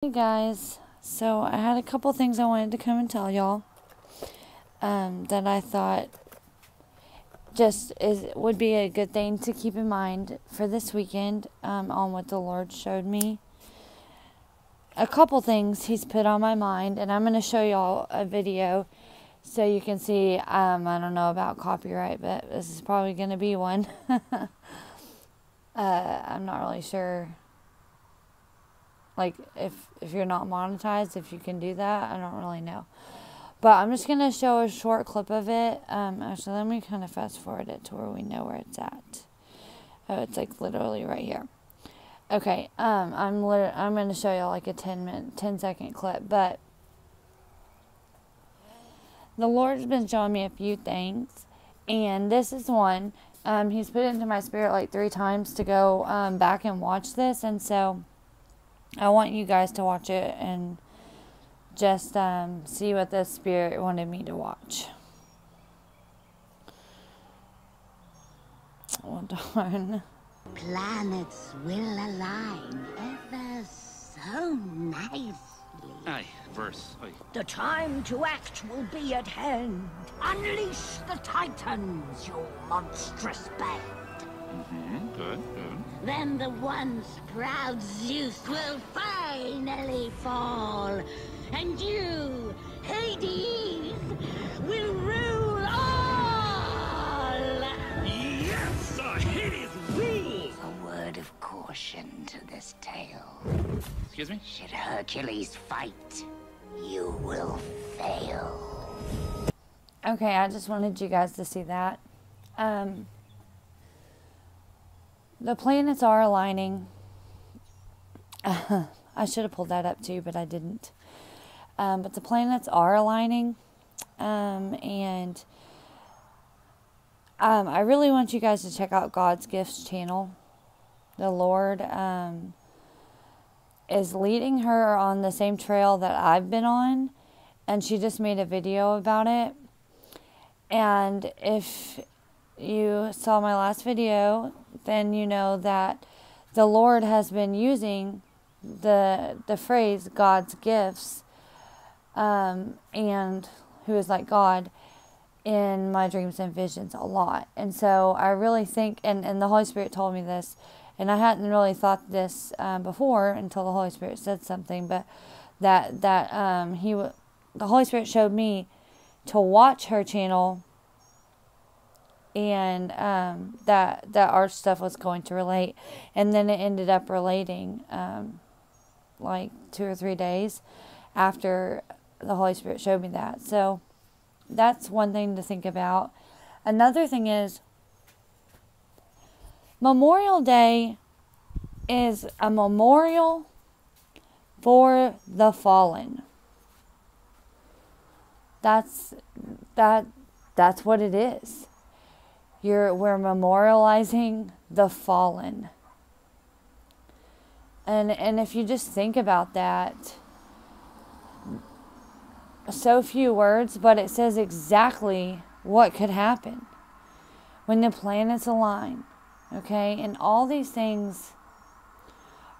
Hey guys, so I had a couple things I wanted to come and tell y'all that I thought would be a good thing to keep in mind for this weekend on what the Lord showed me. A couple things He's put on my mind, and I'm going to show y'all a video so you can see. I don't know about copyright, but this is probably going to be one. I'm not really sure. Like, if you're not monetized, if you can do that, I don't really know. But I'm just going to show a short clip of it. Actually, let me kind of fast forward it to where we know where it's at. Oh, it's like literally right here. Okay, I'm going to show y'all like a 10-second clip. But the Lord's been showing me a few things. And this is one. He's put it into my spirit like 3 times to go back and watch this. And so I want you guys to watch it and just see what the Spirit wanted me to watch. Oh, darn. Planets will align ever so nicely. Aye, verse. Aye. The time to act will be at hand. Unleash the Titans, you monstrous band. Good. Then the once proud Zeus will finally fall, and you, Hades, will rule all! Yes, Hades rules! A word of caution to this tale. Excuse me? Should Hercules fight, you will fail. Okay, I just wanted you guys to see that. The planets are aligning. I should have pulled that up too, but I didn't. But the planets are aligning. And I really want you guys to check out God's Gifts channel. The Lord is leading her on the same trail that I've been on. And she just made a video about it. And if you saw my last video, then you know that the Lord has been using the phrase God's gifts and who is like God in my dreams and visions a lot. And so I really think, and the Holy Spirit told me this, and I hadn't really thought this before until the Holy Spirit said something, but the Holy Spirit showed me to watch her channel, and that our stuff was going to relate, and then it ended up relating like 2 or 3 days after the Holy Spirit showed me that. So that's one thing to think about. Another thing is Memorial Day is a memorial for the fallen. That's what it is. We're memorializing the fallen. And if you just think about that, so few words, but it says exactly what could happen when the planets align. Okay? And all these things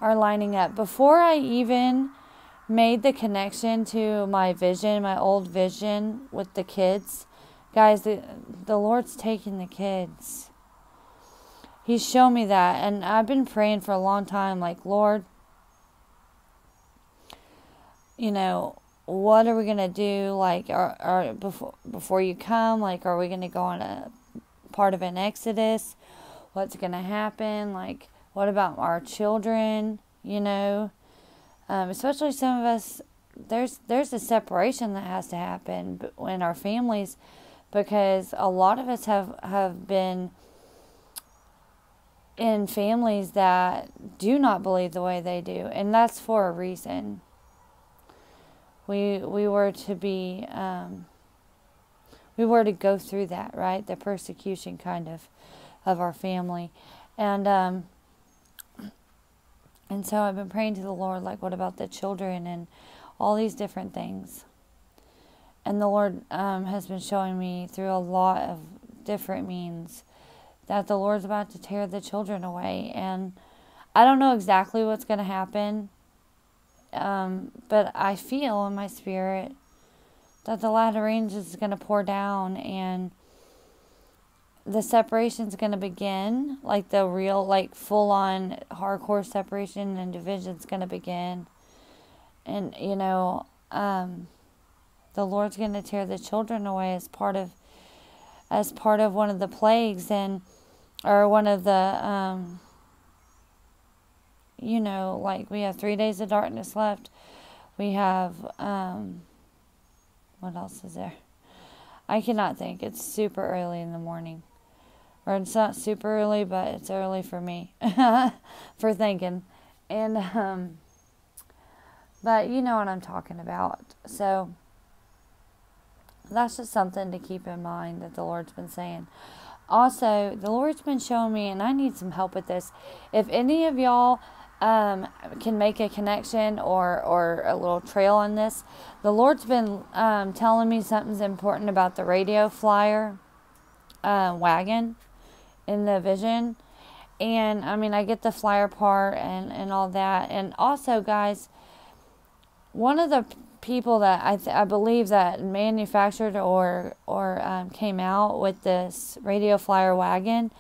are lining up. Before I even made the connection to my vision, my old vision with the kids, guys, the Lord's taking the kids. He's shown me that. And I've been praying for a long time, like, Lord, you know, what are we going to do? Like, before you come, like, are we going to go on a part of an exodus? What's going to happen? Like, what about our children? You know, especially some of us, there's a separation that has to happen in our families, because a lot of us have been in families that do not believe the way they do, and that's for a reason. We were to be, we were to go through that, right? The persecution kind of our family, and so I've been praying to the Lord, like, what about the children and all these different things. And the Lord has been showing me through a lot of different means that the Lord's about to tear the children away. And I don't know exactly what's going to happen. but I feel in my spirit that the latter rain is going to pour down, and the separation is going to begin, like the real, like full-on hardcore separation and division is going to begin. And, you know, the Lord's going to tear the children away as part of one of the plagues, or one of the, you know, like we have 3 days of darkness left. We have, what else is there? I cannot think. It's super early in the morning. Or it's not super early, but it's early for me for thinking. And, but you know what I'm talking about. So that's just something to keep in mind that the Lord's been saying. Also, the Lord's been showing me, and I need some help with this. If any of y'all can make a connection or a little trail on this, the Lord's been telling me something's important about the radio flyer wagon in the vision. And I mean, I get the flyer part and all that. And also, guys, one of the people that I believe that manufactured or came out with this radio flyer wagon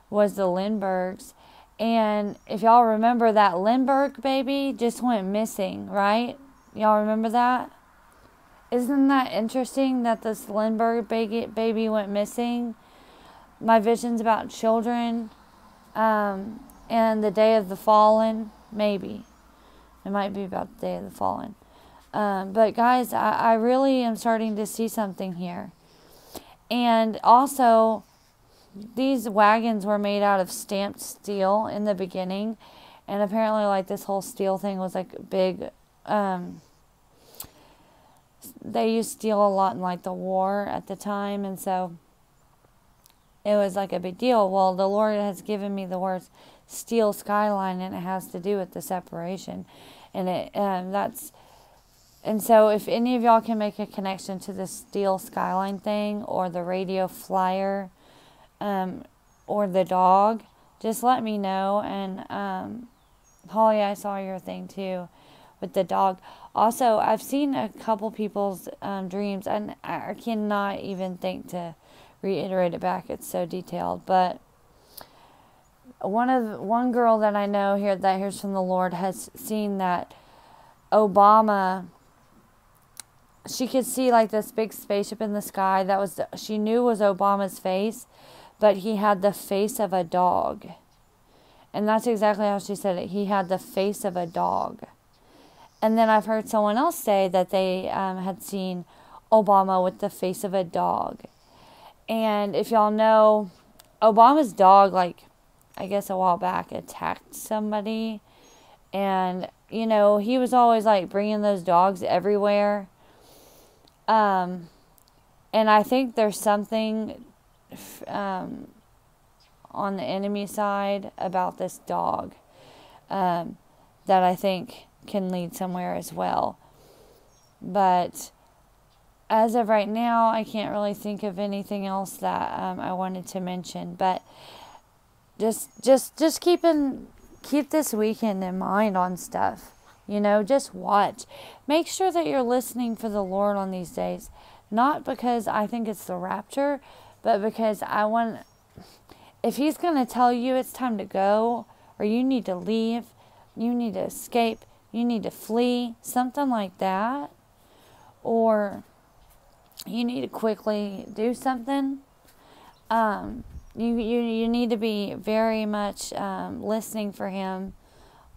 was the Lindberghs. And if y'all remember, that Lindbergh baby just went missing, right? Y'all remember that? Isn't that interesting that this Lindbergh baby went missing? My visions about children, and the Day of the Fallen, maybe. It might be about the Day of the Fallen. But guys, I really am starting to see something here. And also, these wagons were made out of stamped steel in the beginning. And apparently, like, this whole steel thing was, like, big. They used steel a lot in, like, the war at the time. And so, it was, like, a big deal. Well, the Lord has given me the words steel skyline, and it has to do with the separation. And so if any of y'all can make a connection to the steel skyline thing, or the radio flyer, or the dog, just let me know. And Holly, I saw your thing too with the dog. Also, I've seen a couple people's dreams, and I cannot even think to reiterate it back. It's so detailed. But one girl that I know here that hears from the Lord has seen that Obama, she could see like this big spaceship in the sky that she knew was Obama's face, but he had the face of a dog. And that's exactly how she said it. He had the face of a dog. And then I've heard someone else say that they had seen Obama with the face of a dog. And if y'all know, Obama's dog, like, I guess a while back, attacked somebody. And, you know, he was always, like, bringing those dogs everywhere. And I think there's something on the enemy side about this dog that I think can lead somewhere as well. But as of right now, I can't really think of anything else that I wanted to mention. But just keep this weekend in mind on stuff. You know, just watch. Make sure that you're listening for the Lord on these days. Not because I think it's the rapture, but because if He's going to tell you it's time to go, or you need to leave, you need to escape, you need to flee, something like that, or you need to quickly do something, you need to be very much listening for Him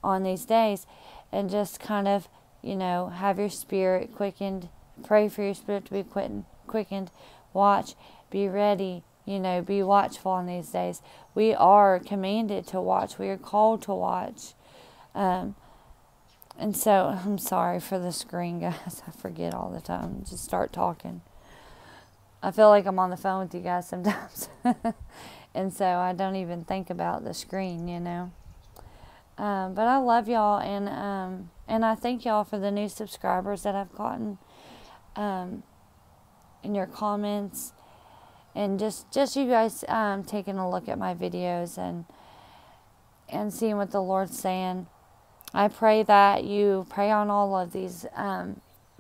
on these days, and just kind of, you know, have your spirit quickened, pray for your spirit to be quickened, watch, be ready, you know, be watchful on these days. We are commanded to watch. We are called to watch. And so, I'm sorry for the screen, guys. I forget all the time. Just start talking. I feel like I'm on the phone with you guys sometimes. And so, I don't even think about the screen, you know. But I love y'all, and I thank y'all for the new subscribers that I've gotten, in your comments, and just you guys taking a look at my videos and seeing what the Lord's saying. I pray that you pray on all of these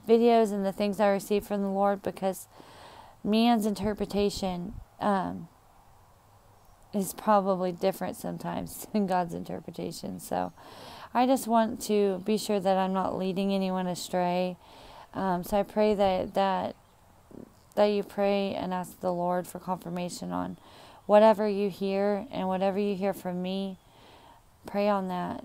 videos and the things I receive from the Lord, because man's interpretation is probably different sometimes than God's interpretation. So I just want to be sure that I'm not leading anyone astray. So I pray that you pray and ask the Lord for confirmation on whatever you hear, and whatever you hear from me, pray on that.